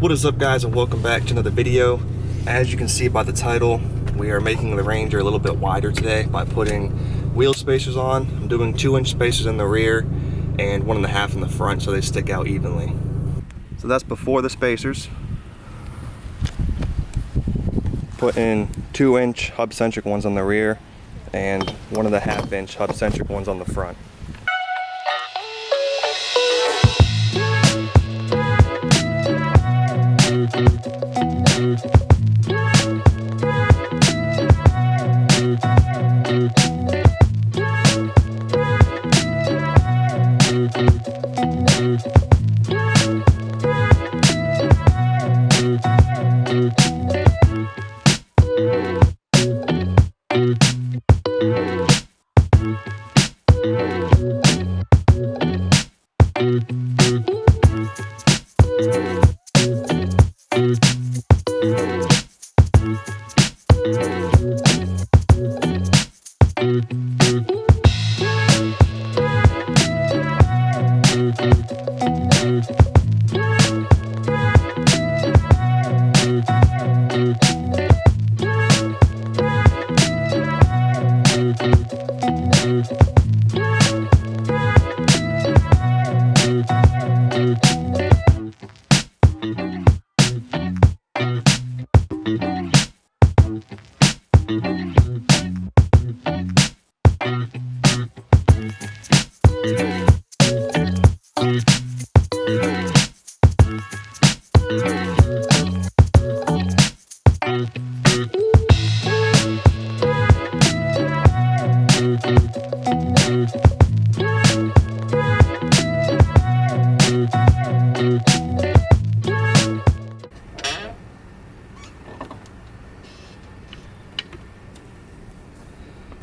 What is up, guys, and welcome back to another video. As you can see by the title, we are making the Ranger a little bit wider today by putting wheel spacers on. I'm doing 2-inch spacers in the rear and 1.5 in the front so they stick out evenly. So that's before the spacers. Put in 2-inch HUB CENTRIC ones on the rear and 1.5-inch HUB CENTRIC ones on the front.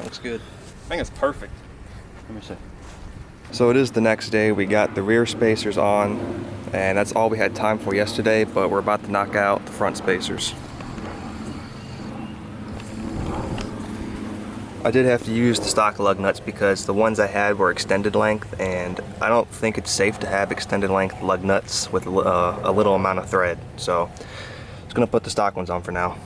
Looks good. I think it's perfect. Let me see. So it is the next day. We got the rear spacers on, and that's all we had time for yesterday, but we're about to knock out the front spacers. I did have to use the stock lug nuts because the ones I had were extended length, and I don't think it's safe to have extended length lug nuts with a little amount of thread. So I'm just gonna put the stock ones on for now.